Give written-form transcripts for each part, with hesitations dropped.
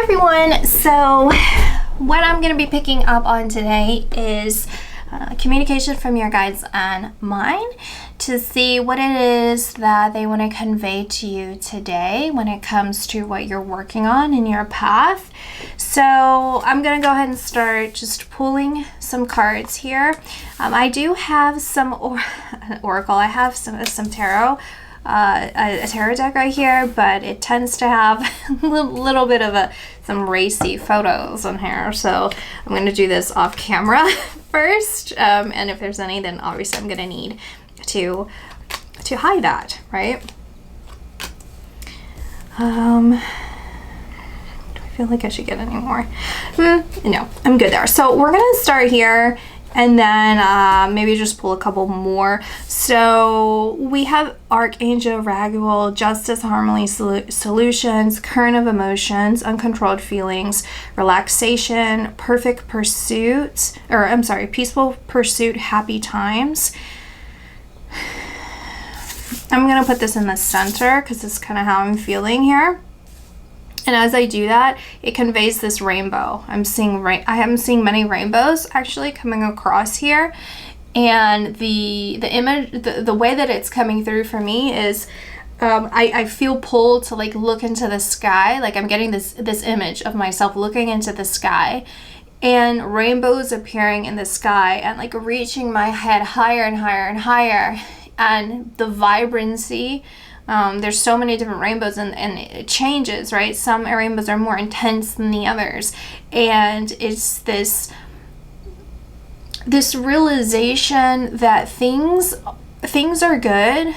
everyone. So what I'm going to be picking up on today is communication from your guides and mine to see what it is that they want to convey to you today when it comes to what you're working on in your path. So I'm going to go ahead and start just pulling some cards here. I do have some oracle. I have some tarot. A tarot deck right here, but it tends to have a little bit of some racy photos in here, so I'm going to do this off camera first, and if there's any, then obviously I'm going to need to hide that, right? Do I feel like I should get any more? No, I'm good there. So we're going to start here and then maybe just pull a couple more. So we have Archangel Raguel, Justice, Harmony, Solutions, Current of Emotions, Uncontrolled Feelings, Relaxation, Perfect Pursuit, or I'm sorry, Peaceful Pursuit, Happy Times. I'm gonna put this in the center because it's kind of how I'm feeling here. And as I do that, it conveys this rainbow. I am seeing many rainbows actually coming across here. And the image, the way that it's coming through for me is I feel pulled to like look into the sky. Like I'm getting this image of myself looking into the sky and rainbows appearing in the sky and like reaching my head higher and higher and higher. And the vibrancy, there's so many different rainbows and it changes, right? Some rainbows are more intense than the others. And it's this realization that things are good.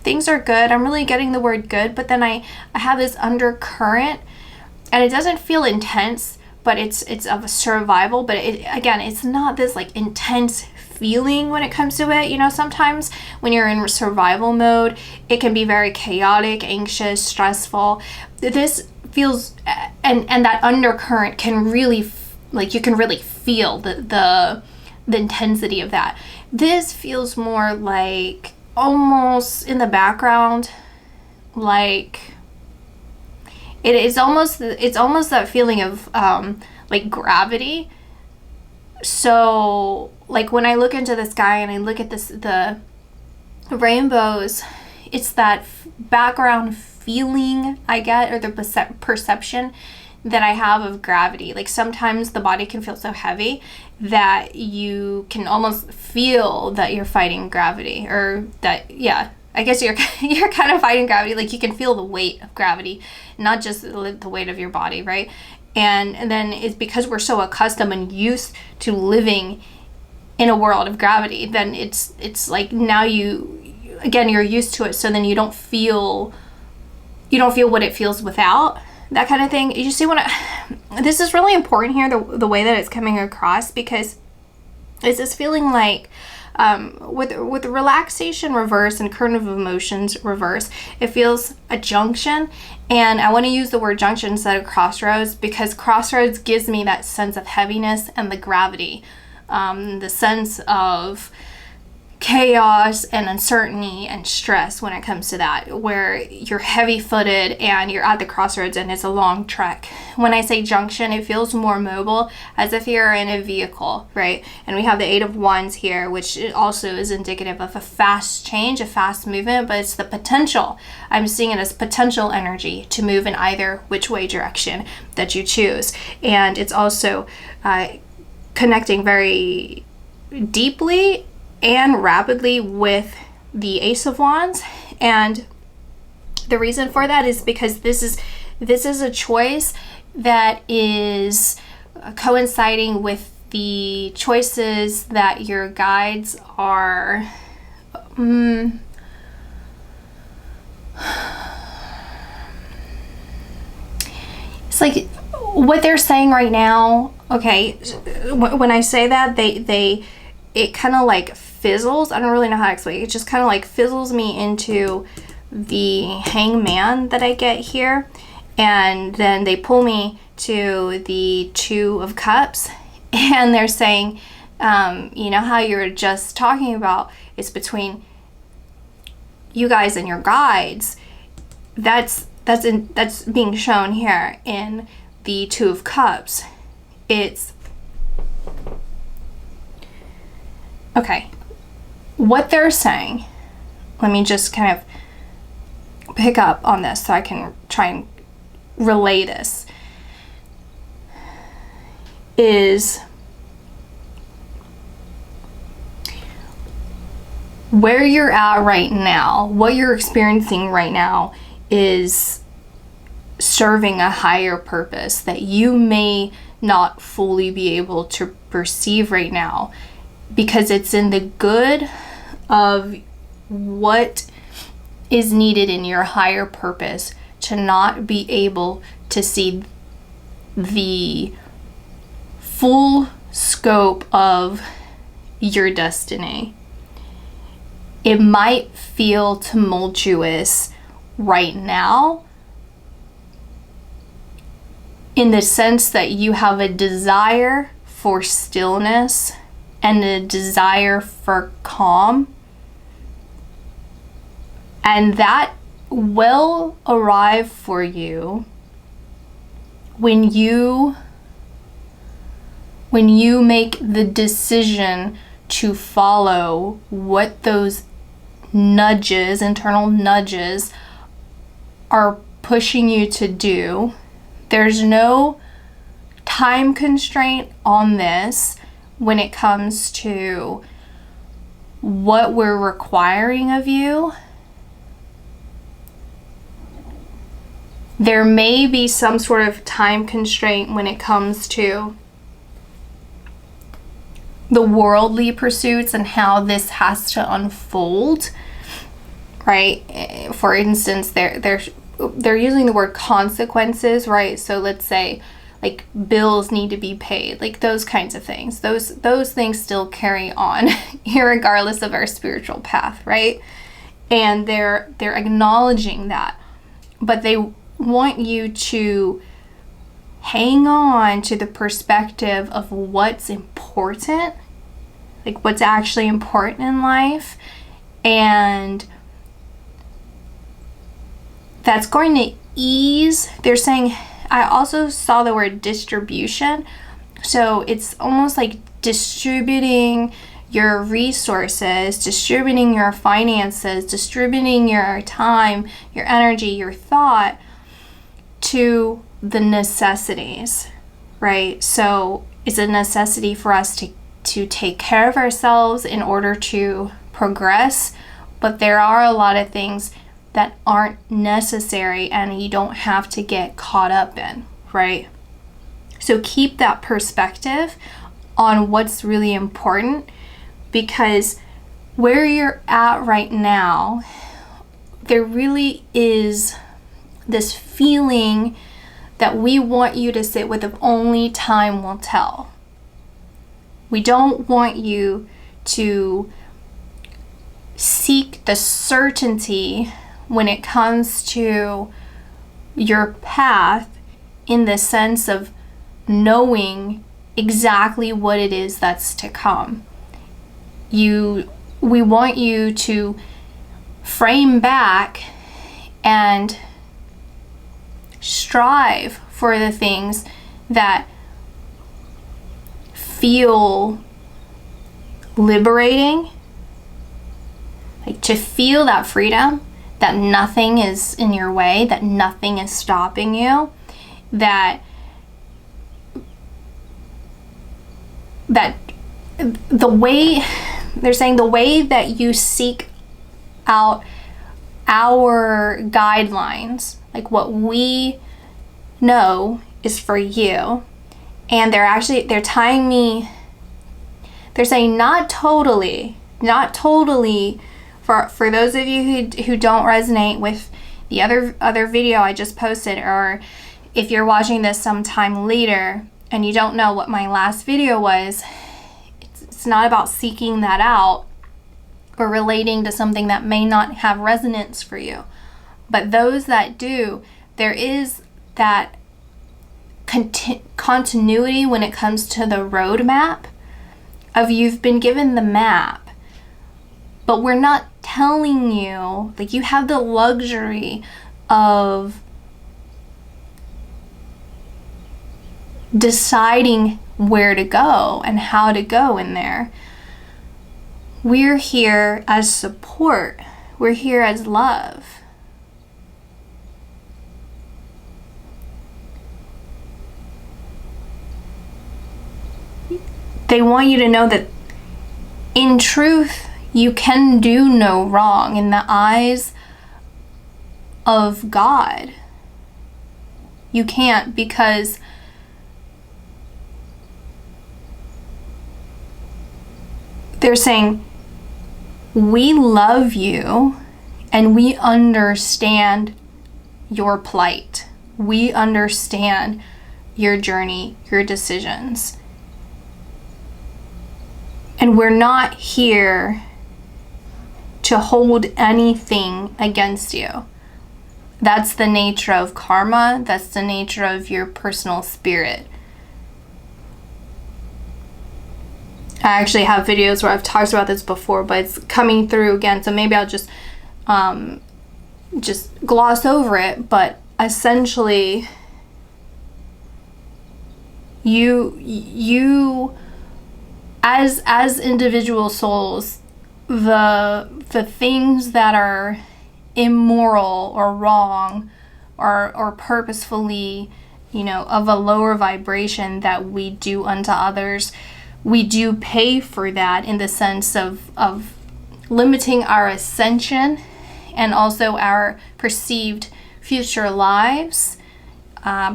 Things are good. I'm really getting the word good, but then I have this undercurrent and it doesn't feel intense, but it's of a survival. But it's not this like intense feeling when it comes to it. You know, sometimes when you're in survival mode, it can be very chaotic, anxious, stressful. This feels, and that undercurrent can really, you can really feel the intensity of that. This feels more like almost in the background, like it's almost that feeling of like gravity. So like when I look into the sky and I look at the rainbows, it's that background feeling I get, or the perception that I have of gravity. Like sometimes the body can feel so heavy that you can almost feel that you're fighting gravity, or that, yeah, I guess you're kind of fighting gravity. Like you can feel the weight of gravity, not just the weight of your body, right? And then it's because we're so accustomed and used to living in a world of gravity, then it's like now you're used to it, so then you don't feel what it feels without, that kind of thing. You see this is really important here, the way that it's coming across, because it's this feeling like with relaxation reverse and current of emotions reverse, it feels a junction. And I want to use the word junction instead of crossroads, because crossroads gives me that sense of heaviness and the gravity, the sense of chaos and uncertainty and stress when it comes to that, where you're heavy-footed and you're at the crossroads and it's a long trek. When I say junction, it feels more mobile, as if you're in a vehicle, right? And we have the 8 of Wands here, which also is indicative of a fast change, a fast movement, but it's the potential. I'm seeing it as potential energy to move in either which way direction that you choose. And it's also connecting very deeply and rapidly with the Ace of Wands. And the reason for that is because this is a choice that is coinciding with the choices that your guides are it's like what they're saying right now. Okay, when I say that, it kind of like fizzles. I don't really know how to explain it. It just kind of like fizzles me into the Hangman that I get here. And then they pull me to the 2 of Cups. And they're saying, you know how you were just talking about, it's between you guys and your guides. That's being shown here in the Two of Cups. It's, okay, what they're saying, let me just kind of pick up on this so I can try and relay this, is where you're at right now, what you're experiencing right now is serving a higher purpose that you may not fully be able to perceive right now, because it's in the good of what is needed in your higher purpose to not be able to see the full scope of your destiny. It might feel tumultuous right now, in the sense that you have a desire for stillness and a desire for calm, and that will arrive for you when you make the decision to follow what those nudges, internal nudges, are pushing you to do. There's no time constraint on this when it comes to what we're requiring of you. There may be some sort of time constraint when it comes to the worldly pursuits and how this has to unfold, right? For instance, they're using the word consequences, right? So let's say like bills need to be paid, like those kinds of things. Those things still carry on irregardless of our spiritual path, right? And they're acknowledging that, but they want you to hang on to the perspective of what's important, like what's actually important in life, and that's going to ease. They're saying, I also saw the word distribution, so it's almost like distributing your resources, distributing your finances, distributing your time, your energy, your thought to the necessities, right? So it's a necessity for us to take care of ourselves in order to progress, but there are a lot of things that aren't necessary and you don't have to get caught up in, right? So keep that perspective on what's really important, because where you're at right now, there really is this feeling that we want you to sit with of only time will tell. We don't want you to seek the certainty when it comes to your path, in the sense of knowing exactly what it is that's to come. We want you to frame back and strive for the things that feel liberating, like to feel that freedom, that nothing is in your way, that nothing is stopping you, that the way, they're saying the way that you seek out our guidelines, like what we know is for you, and they're tying me, they're saying not totally, for those of you who don't resonate with the other video I just posted, or if you're watching this sometime later and you don't know what my last video was, it's not about seeking that out or relating to something that may not have resonance for you. But those that do, there is that continuity when it comes to the roadmap of, you've been given the map, but we're not telling you, like, you have the luxury of deciding where to go and how to go in there. We're here as support. We're here as love. They want you to know that in truth, you can do no wrong in the eyes of God. You can't, because they're saying, we love you and we understand your plight. We understand your journey, your decisions. And we're not here to hold anything against you. That's the nature of karma. That's the nature of your personal spirit. I actually have videos where I've talked about this before, but it's coming through again. So maybe I'll just gloss over it. But essentially, you as individual souls, the things that are immoral or wrong or purposefully, of a lower vibration that we do unto others, we do pay for that in the sense of limiting our ascension and also our perceived future lives,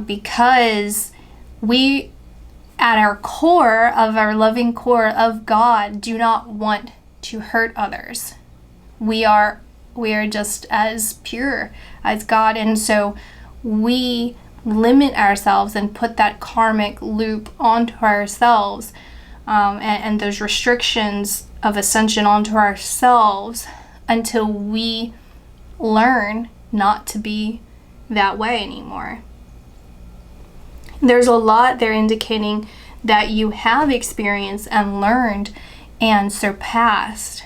because we, at our core, of our loving core of God, do not want to hurt others. We are just as pure as God, and so we limit ourselves and put that karmic loop onto ourselves, and those restrictions of ascension onto ourselves until we learn not to be that way anymore. There's a lot there indicating that you have experienced and learned and surpassed.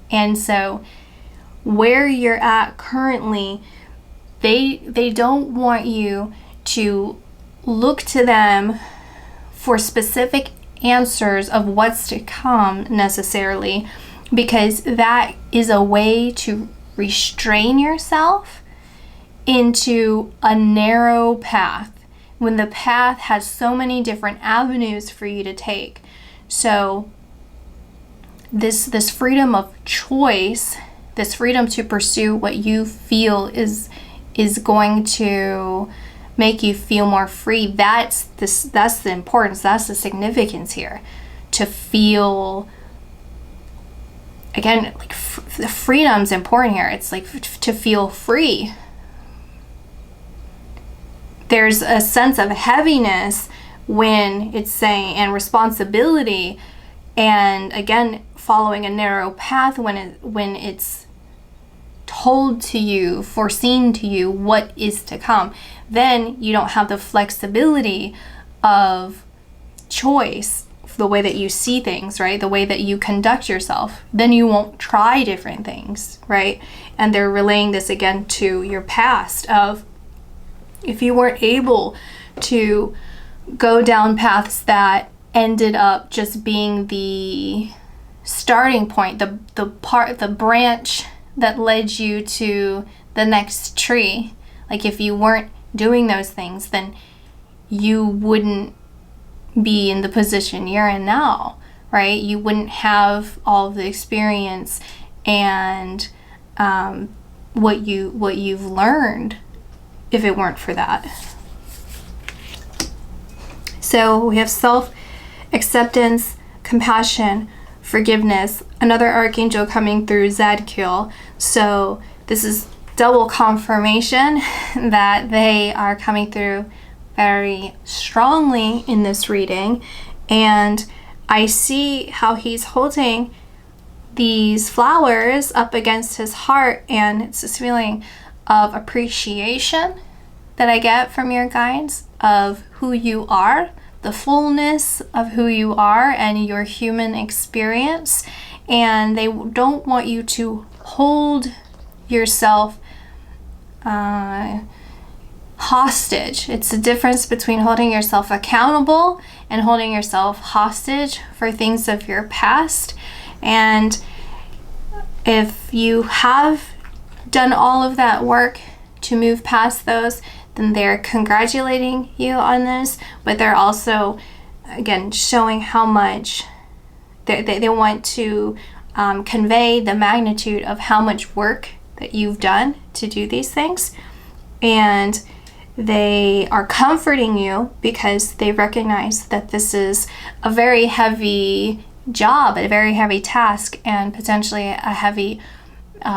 And so where you're at currently, they don't want you to look to them for specific answers of what's to come necessarily, because that is a way to restrain yourself into a narrow path when the path has so many different avenues for you to take. So this freedom of choice, this freedom to pursue what you feel is going to make you feel more free. That's the importance, that's the significance here. To feel, again, like the freedom's important here. It's like to feel free. There's a sense of heaviness when it's saying, and responsibility, and again, following a narrow path when it's told to you, foreseen to you what is to come. Then you don't have the flexibility of choice, the way that you see things, right? The way that you conduct yourself. Then you won't try different things, right? And they're relaying this again to your past of, if you weren't able to go down paths that ended up just being the starting point, the branch that led you to the next tree, like if you weren't doing those things, then you wouldn't be in the position you're in now, right? You wouldn't have all of the experience and what you've learned if it weren't for that. So we have self-acceptance, compassion, forgiveness, another archangel coming through, Zadkiel. So this is double confirmation that they are coming through very strongly in this reading. And I see how he's holding these flowers up against his heart, and it's this feeling of appreciation that I get from your guides of who you are, the fullness of who you are and your human experience. And they don't want you to hold yourself hostage. It's the difference between holding yourself accountable and holding yourself hostage for things of your past. And if you have done all of that work to move past those, then they're congratulating you on this, but they're also, again, showing how much they want to convey the magnitude of how much work that you've done to do these things. And they are comforting you because they recognize that this is a very heavy job, a very heavy task, and potentially a heavy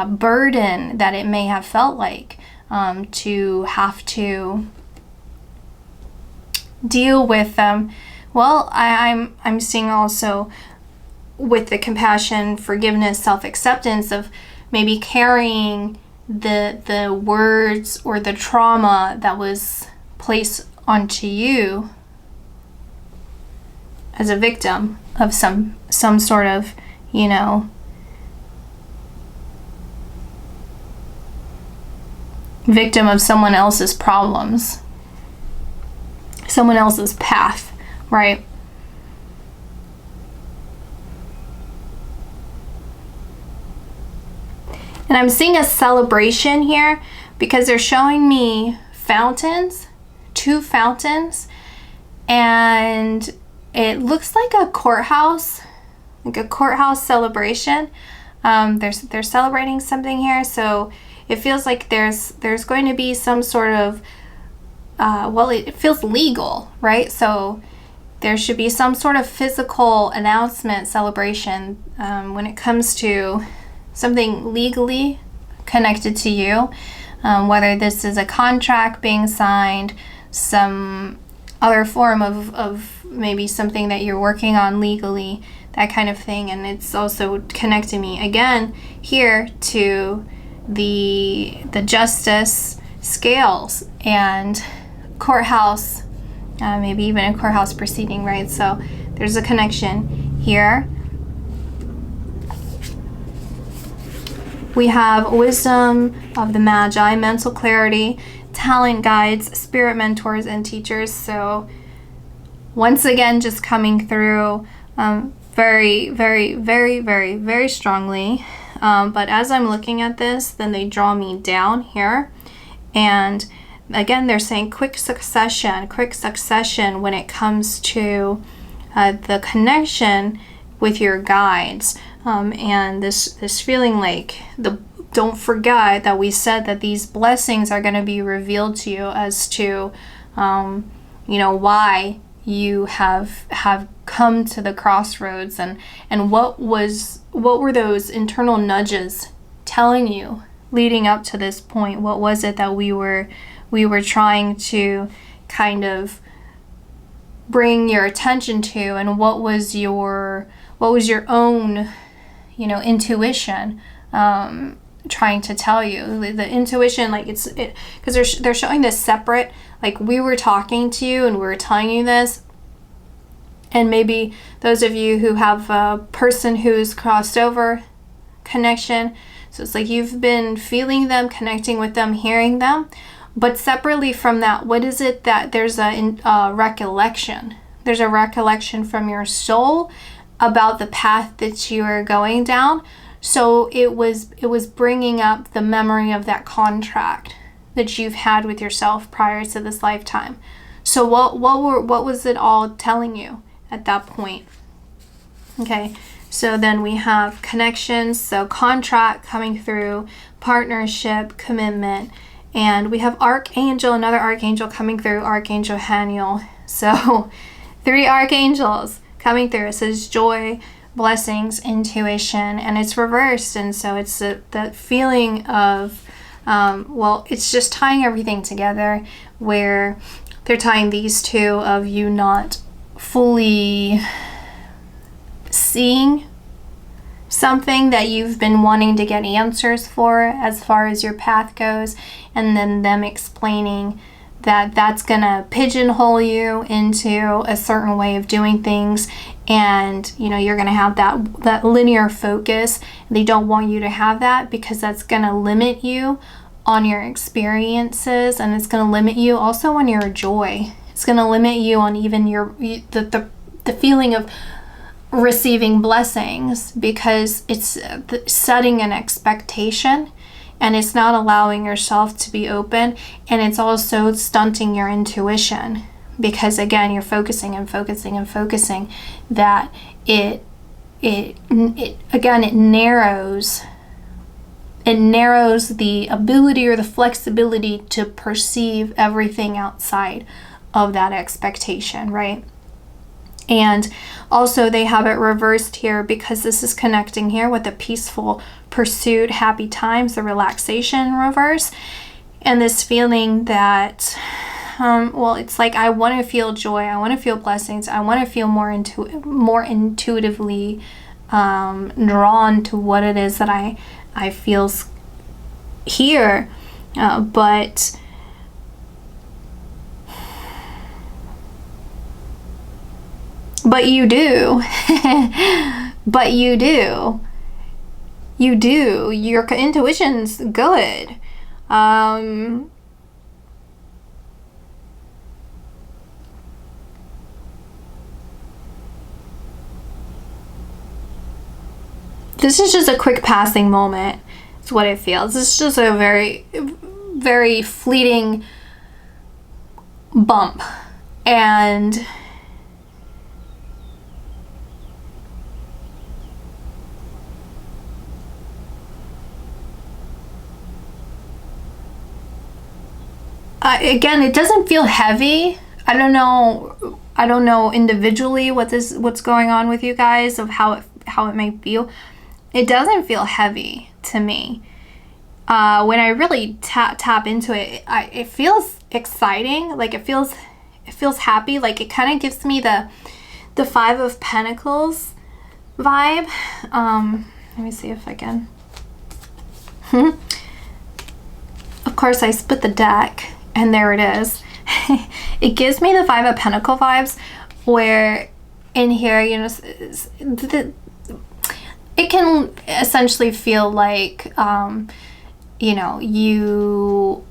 burden that it may have felt like to have to deal with them. Well, I'm seeing also with the compassion, forgiveness, self-acceptance of maybe carrying the words or the trauma that was placed onto you as a victim of some sort of, victim of someone else's problems, someone else's path, right? And I'm seeing a celebration here because they're showing me fountains, 2 fountains, and it looks like a courthouse celebration. They're celebrating something here, so it feels like there's going to be some sort of it feels legal, right? So there should be some sort of physical announcement, celebration when it comes to something legally connected to you, whether this is a contract being signed, some other form of maybe something that you're working on legally, that kind of thing. And it's also connecting me again here to the justice scales and courthouse, maybe even a courthouse proceeding, right? So there's a connection here. We have wisdom of the Magi, mental clarity, talent guides, spirit mentors, and teachers. So once again, just coming through very, very, very, very, very strongly. But as I'm looking at this, then they draw me down here. And again, they're saying quick succession when it comes to the connection with your guides. And this feeling like don't forget that we said that these blessings are going to be revealed to you as to why you have come to the crossroads, and what were those internal nudges telling you leading up to this point. What was it that we were trying to kind of bring your attention to, and what was your own intuition trying to tell you? The intuition, like because they're showing this separate, like we were talking to you and we were telling you this. And maybe those of you who have a person who's crossed over connection, so it's like you've been feeling them, connecting with them, hearing them. But separately from that, what is it that there's a recollection? There's a recollection from your soul about the path that you are going down. So it was bringing up the memory of that contract that you've had with yourself prior to this lifetime. So what was it all telling you at that point? Okay, so then we have connections, so contract coming through, partnership, commitment, and we have archangel, another archangel coming through, Archangel Haniel. So 3 archangels coming through. It says joy, blessings, intuition, and it's reversed. And so it's that feeling of it's just tying everything together, where they're tying these two of you not fully seeing something that you've been wanting to get answers for as far as your path goes, and then them explaining that that's gonna pigeonhole you into a certain way of doing things, and you're gonna have that linear focus. They don't want you to have that because that's gonna limit you on your experiences, and it's going to limit you also on your joy. It's going to limit you on even the feeling of receiving blessings, because it's setting an expectation, and it's not allowing yourself to be open, and it's also stunting your intuition, because again, you're focusing and focusing and focusing, that it narrows the ability or the flexibility to perceive everything outside of that expectation, right? And also they have it reversed here, because this is connecting here with the peaceful pursuit, happy times, the relaxation reverse, and this feeling that it's like, I want to feel joy, I want to feel blessings, I want to feel more intuitively drawn to what it is that I feel here, but you do. But you do. Your intuition's good. This is just a quick passing moment. It's what it feels. It's just a very, very fleeting bump. And again, it doesn't feel heavy. I don't know individually what's going on with you guys, of how it may feel. It doesn't feel heavy to me. When I really tap into it, it feels exciting. Like it feels happy. Like it kind of gives me the Five of Pentacles vibe. Let me see if I can. Of course, I split the deck, and there it is. It gives me the Five of Pentacles vibes, where in here, it can essentially feel like, you're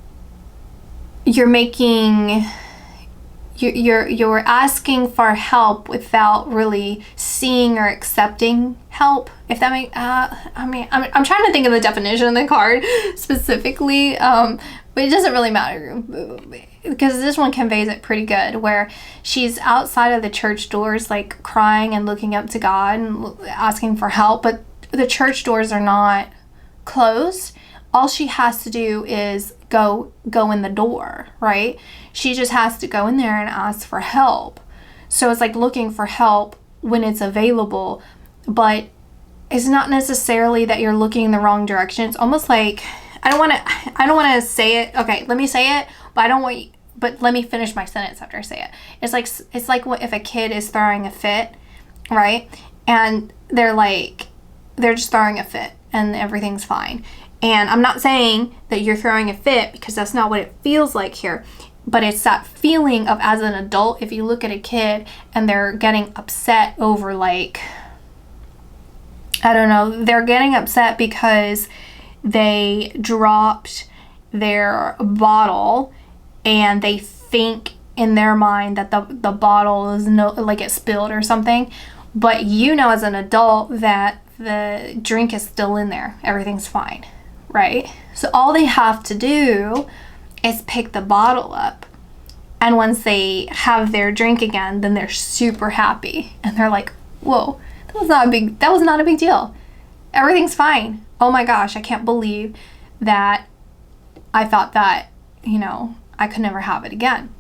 asking for help without really seeing or accepting help. If that makes, I'm trying to think of the definition of the card specifically, but it doesn't really matter, because this one conveys it pretty good, where she's outside of the church doors, like crying and looking up to God and asking for help, but the church doors are not closed. All she has to do is go in the door, right? She just has to go in there and ask for help. So it's like looking for help when it's available, but it's not necessarily that you're looking in the wrong direction. It's almost like, I don't want to say it. Okay, let me say it, but let me finish my sentence after I say it. It's like what if a kid is throwing a fit, right? And they're just throwing a fit and everything's fine. And I'm not saying that you're throwing a fit, because that's not what it feels like here. But it's that feeling of, as an adult, if you look at a kid and they're getting upset over, like, I don't know, they're getting upset because they dropped their bottle and they think in their mind that the bottle is it spilled or something. But as an adult that the drink is still in there. Everything's fine, right? So all they have to do is pick the bottle up. And once they have their drink again, then they're super happy. And they're like, whoa, that was not a big deal. Everything's fine. Oh my gosh, I can't believe that I thought that, I could never have it again.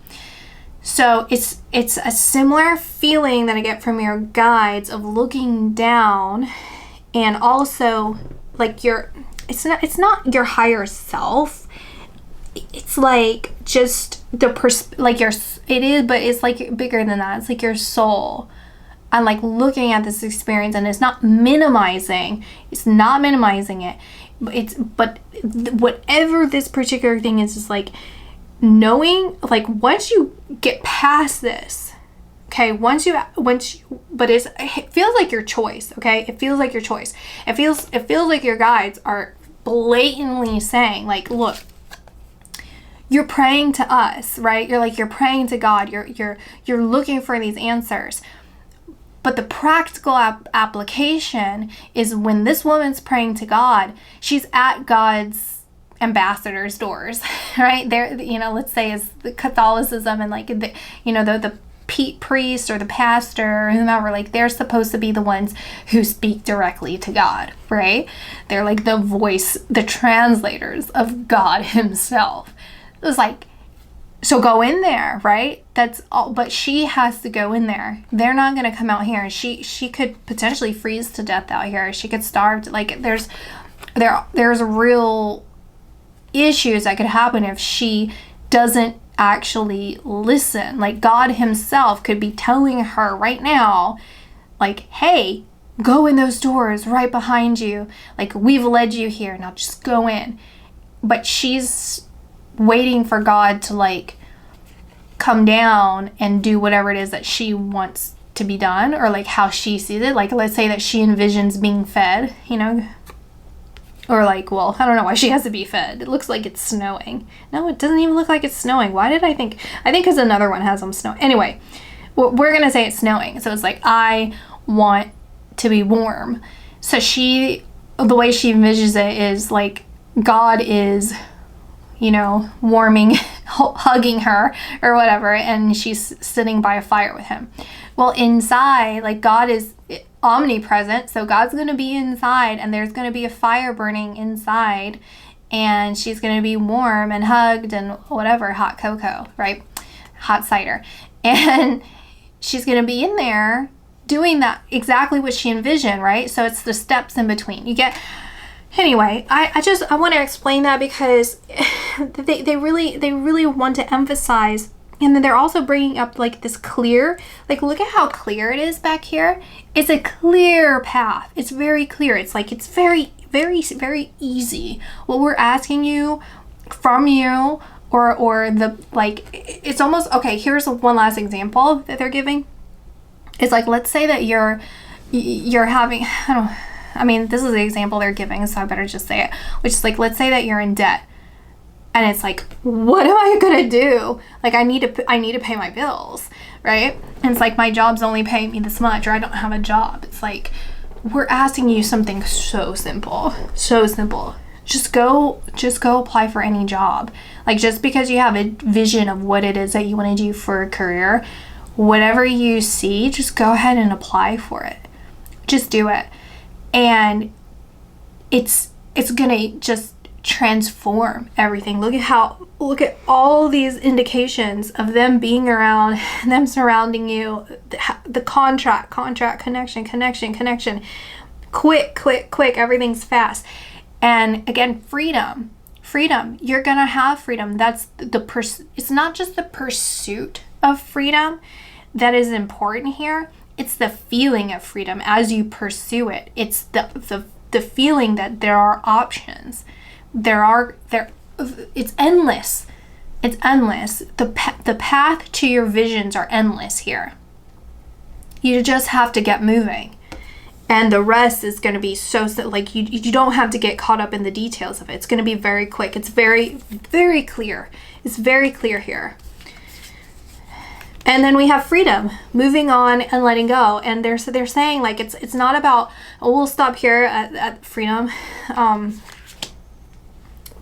So it's a similar feeling that I get from your guides of looking down, and also like it's not your higher self. It's like just it is, but it's like bigger than that. It's like your soul. And like looking at this experience, and it's not minimizing it. But whatever this particular thing is like knowing, like once you get past this, okay, but it feels like your choice, okay? It feels like your choice. It feels like your guides are blatantly saying, like, look, you're praying to us, right? You're praying to God. You're looking for these answers. But the practical application is when this woman's praying to God, she's at God's ambassador's doors, right? There, let's say is the Catholicism and like the priest or the pastor or whomever, like they're supposed to be the ones who speak directly to God, right? They're like the voice, the translators of God himself. It was like, so go in there, right? That's all. But she has to go in there. They're not going to come out here. She could potentially freeze to death out here. She could starve. Like there's real issues that could happen if she doesn't actually listen. Like God himself could be telling her right now, like, hey, go in those doors right behind you. Like, we've led you here. Now just go in. But she's waiting for God to like come down and do whatever it is that she wants to be done, or like how she sees it. Like, let's say that she envisions being fed, or like, well, I don't know why she has to be fed. It looks like it's snowing. No, it doesn't even look like it's snowing. Why did I think because another one has them snowing. Anyway, we're gonna say it's snowing. So it's like, I want to be warm. So the way she envisions it is like God is warming, hugging her or whatever, and she's sitting by a fire with him. Well, inside, like God is omnipresent, so God's going to be inside, and there's going to be a fire burning inside, and she's going to be warm and hugged and whatever, hot cocoa, right? Hot cider. And she's going to be in there doing that, exactly what she envisioned, right? So it's the steps in between. Anyway, I want to explain that because they really want to emphasize, and then they're also bringing up like this clear, like look at how clear it is back here. It's a clear path. It's very clear. It's like it's very, very, very easy. What we're asking you from you, or the like, it's almost okay. Here's one last example that they're giving. It's like, let's say that you're having, this is the example they're giving, so I better just say it, which is like, let's say that you're in debt, and it's like, what am I gonna do? Like, I need to pay my bills, right? And it's like, my job's only paying me this much, or I don't have a job. It's like, we're asking you something so simple. Just go apply for any job. Like, just because you have a vision of what it is that you want to do for a career, whatever you see, just go ahead and apply for it. Just do it. And it's gonna just transform everything. Look at all these indications of them being around, them surrounding you, the contract, connection, quick, everything's fast. And again, freedom, you're gonna have freedom. That's it's not just the pursuit of freedom that is important here. It's the feeling of freedom as you pursue it. It's the feeling that there are options. It's endless. It's endless. The path to your visions are endless here. You just have to get moving. And the rest is going to be so like, you don't have to get caught up in the details of it. It's going to be very quick. It's very, very clear. It's very clear here. And then we have freedom, moving on and letting go. And they're saying like, it's not about, we'll stop here at freedom.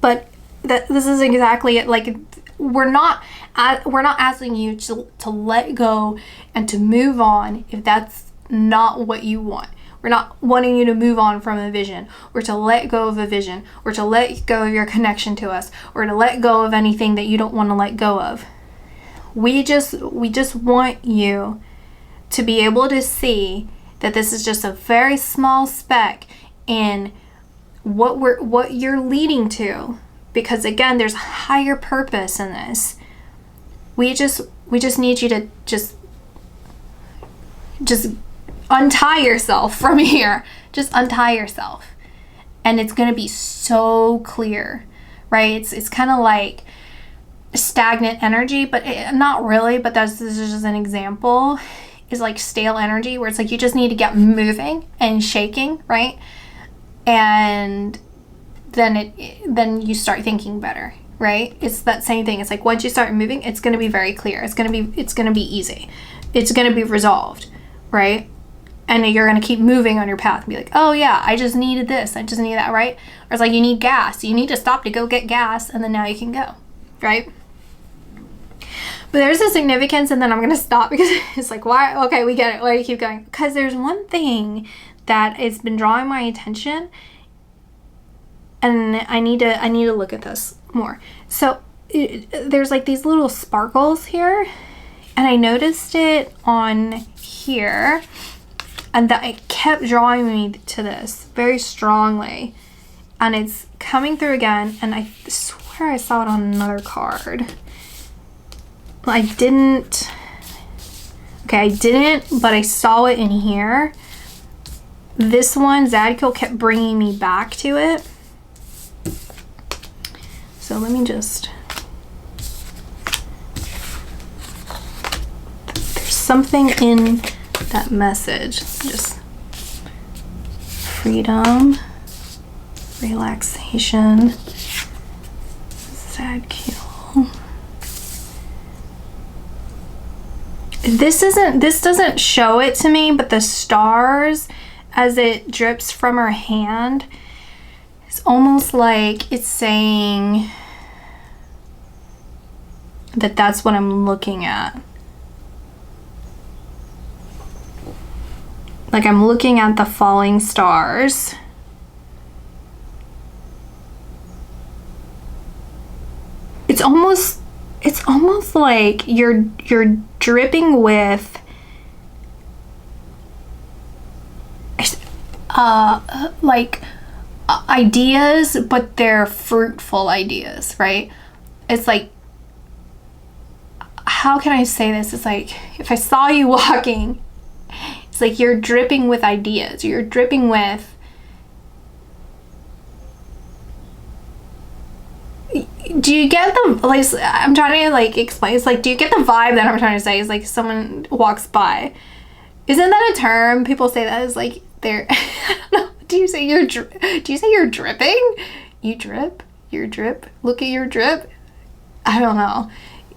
But this is exactly it. Like, we're not asking you to let go and to move on if that's not what you want. We're not wanting you to move on from a vision, or to let go of a vision, or to let go of your connection to us, or to let go of anything that you don't want to let go of. We just want you to be able to see that this is just a very small speck in what you're leading to, because again, there's higher purpose in this. We just need you to just untie yourself from here. Just untie yourself, and it's gonna be so clear, right? It's kind of like stagnant energy, but not really. But this is just an example. Is like stale energy, where it's like you just need to get moving and shaking, right? And then you start thinking better, right? It's that same thing. It's like once you start moving, it's going to be very clear. It's going to be easy. It's going to be resolved, right? And you're going to keep moving on your path and be like, oh yeah, I just needed this. I just need that, right? Or it's like you need gas. You need to stop to go get gas, and then now you can go, right? But there's a significance, and then I'm going to stop because it's like, why? Okay, we get it. Why do you keep going? Because there's one thing that has been drawing my attention, and I need to look at this more. So there's like these little sparkles here, and I noticed it on here, and that it kept drawing me to this very strongly, and it's coming through again, and I swear I saw it on another card. I didn't, but I saw it in here. This one, Zadkiel, kept bringing me back to it. So let me just, there's something in that message. Just freedom, relaxation, Zadkiel. This doesn't show it to me, but the stars as it drips from her hand, it's almost like it's saying that that's what I'm looking at. Like I'm looking at the falling stars. It's almost like you're dripping with ideas, but they're fruitful ideas, right? It's like, how can I say this? It's like if I saw you walking, it's like you're dripping with ideas. You're dripping with do you get the, like, I'm trying to like explain, it's like, do you get the vibe that I'm trying to say? It's like someone walks by. Isn't that a term? People say that is like they're I don't know. Do you say you're dripping? You drip? Your drip? Look at your drip? I don't know.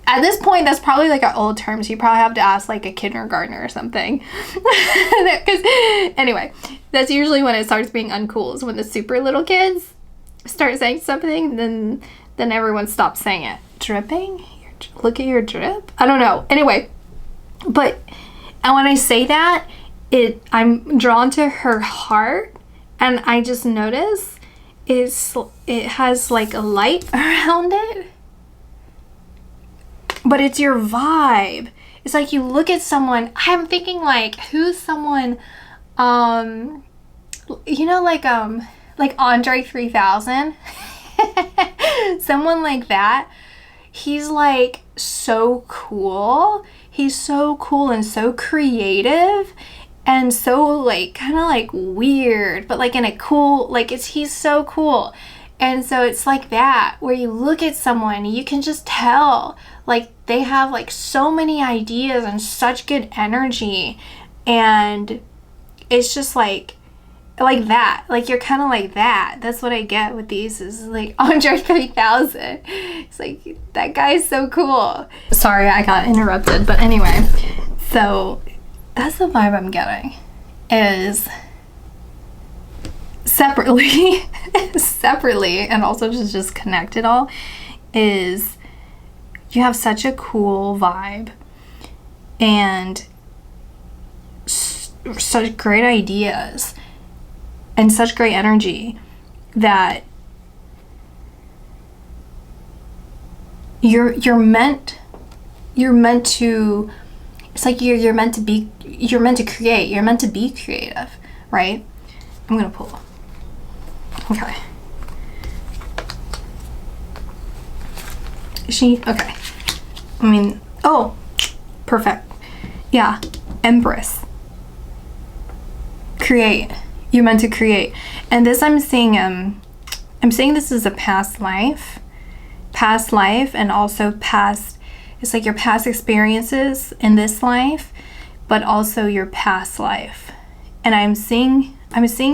At this point, that's probably like an old term, so you probably have to ask like a kindergartner or something. Because anyway, that's usually when it starts being uncool, is when the super little kids start saying something, then everyone stops saying it. Dripping? Look at your drip? I don't know. Anyway, but and when I say that, I'm drawn to her heart, and I just notice it has like a light around it. But it's your vibe. It's like you look at someone, I'm thinking like, who's someone, you know, like Andre 3000? Someone like that. He's like so cool. He's so cool and so creative and so like kind of like weird, but like in a cool, like he's so cool. And so it's like that, where you look at someone, you can just tell like they have like so many ideas and such good energy, and it's just like that, like you're kind of like that. That's what I get with these, is like Andre 3000. It's like, that guy's so cool. Sorry, I got interrupted, but anyway, so that's the vibe I'm getting, is separately and also just connect it all, is you have such a cool vibe and such great ideas and such great energy that you're meant to, it's like you're meant to create, you're meant to be creative, right? I'm gonna pull. Okay. Is she? Okay. I mean, oh, perfect. Yeah, Empress. Create. You're meant to create. And this I'm saying this is a past life, and also past, it's like your past experiences in this life, but also your past life. And I'm seeing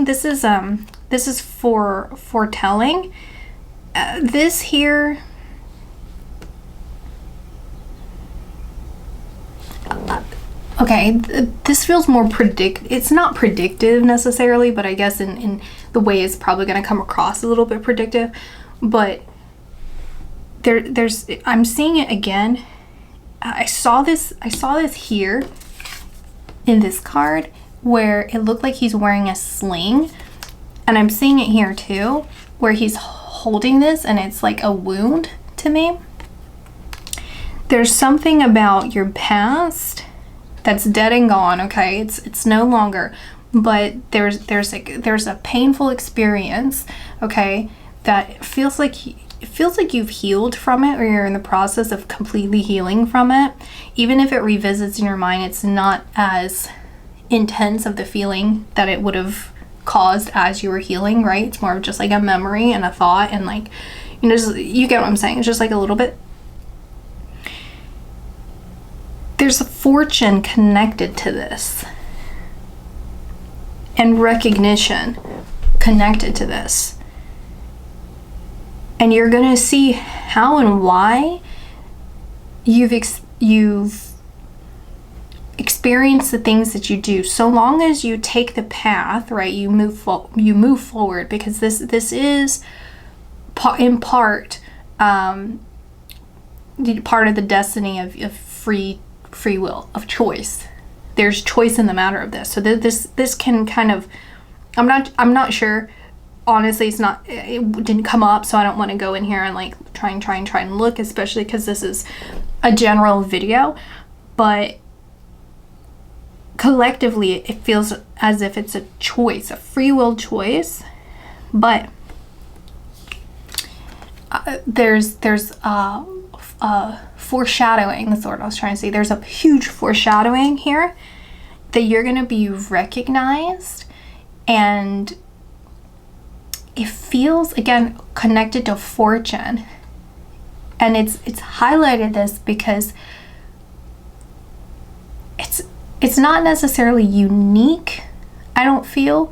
this is for foretelling. This here, Okay, this feels more it's not predictive necessarily, but I guess in the way it's probably going to come across a little bit predictive. But there's I'm seeing it again. I saw this here in this card where it looked like he's wearing a sling, and I'm seeing it here too where he's holding this and it's like a wound to me. There's something about your past that's dead and gone, okay? It's no longer, but there's a painful experience, okay, that feels like you've healed from it, or you're in the process of completely healing from it. Even if it revisits in your mind, it's not as intense of the feeling that it would have caused as you were healing, right? It's more of just like a memory and a thought, and like, you know, you get what I'm saying. It's just like a little bit. There's a fortune connected to this, and recognition connected to this. And you're going to see how and why you've experienced the things that you do. So long as you take the path, right, you move forward, because this is in part part of the destiny of free will, of choice. There's choice in the matter of this. So this can kind of, I'm not sure. Honestly, it didn't come up, so I don't want to go in here and like try and look, especially because this is a general video. But collectively, it feels as if it's a choice, a free will choice. But there's foreshadowing. That's what I was trying to say. There's a huge foreshadowing here that you're going to be recognized, and it feels again connected to fortune. And it's highlighted this because it's not necessarily unique, I don't feel,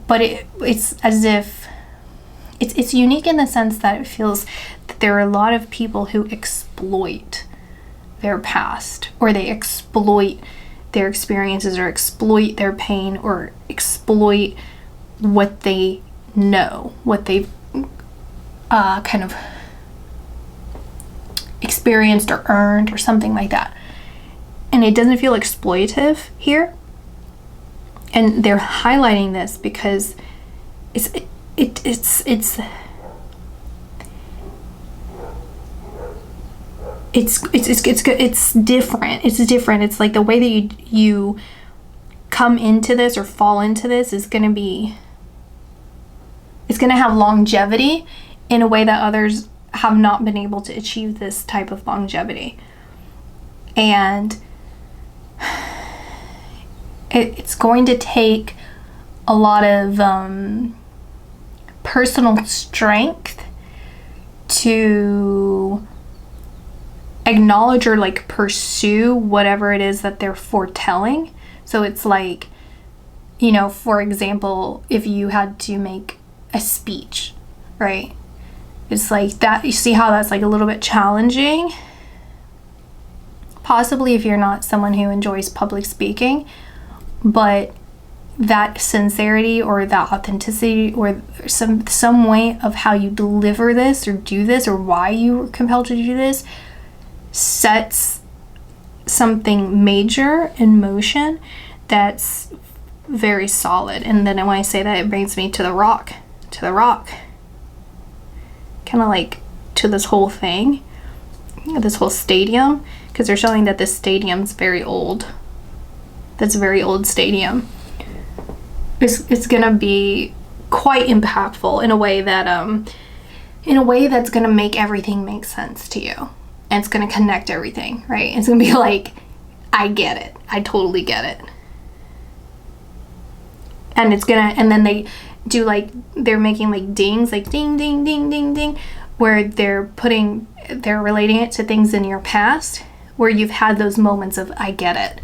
but it's as if it's unique in the sense that it feels that there are a lot of people who exploit their past, or they exploit their experiences, or exploit their pain, or exploit what they know, what they've kind of experienced or earned, or something like that. And it doesn't feel exploitative here. And they're highlighting this because it's different. It's different. It's like the way that you come into this or fall into this is going to be, it's going to have longevity in a way that others have not been able to achieve this type of longevity. And it's going to take a lot of personal strength to acknowledge or like pursue whatever it is that they're foretelling. So it's like, you know, for example, if you had to make a speech, right? It's like that. You see how that's like a little bit challenging? Possibly if you're not someone who enjoys public speaking, but that sincerity or that authenticity or some way of how you deliver this or do this or why you were compelled to do this sets something major in motion that's very solid. And then when I say that, it brings me to the rock, kind of like to this whole thing, this whole stadium, because they're showing that this stadium's very old. That's a very old stadium. It's gonna be quite impactful in a way that's gonna make everything make sense to you, and it's gonna connect everything, right? It's gonna be like, I get it, I totally get it. And and then they do like, they're making like dings, like ding, ding, ding, ding, ding, where they're relating it to things in your past where you've had those moments of, I get it.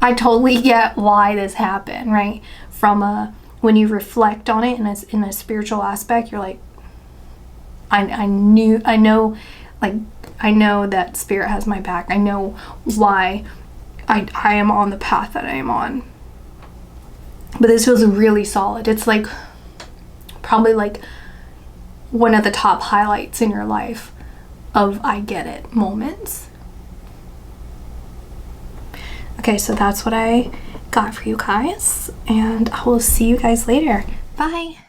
I totally get why this happened, right? From when you reflect on it in a spiritual aspect, you're like, I know that spirit has my back. I know why I am on the path that I am on. But this feels really solid. It's like probably like one of the top highlights in your life of I get it moments. Okay, so that's what I got for you guys, and I will see you guys later. Bye.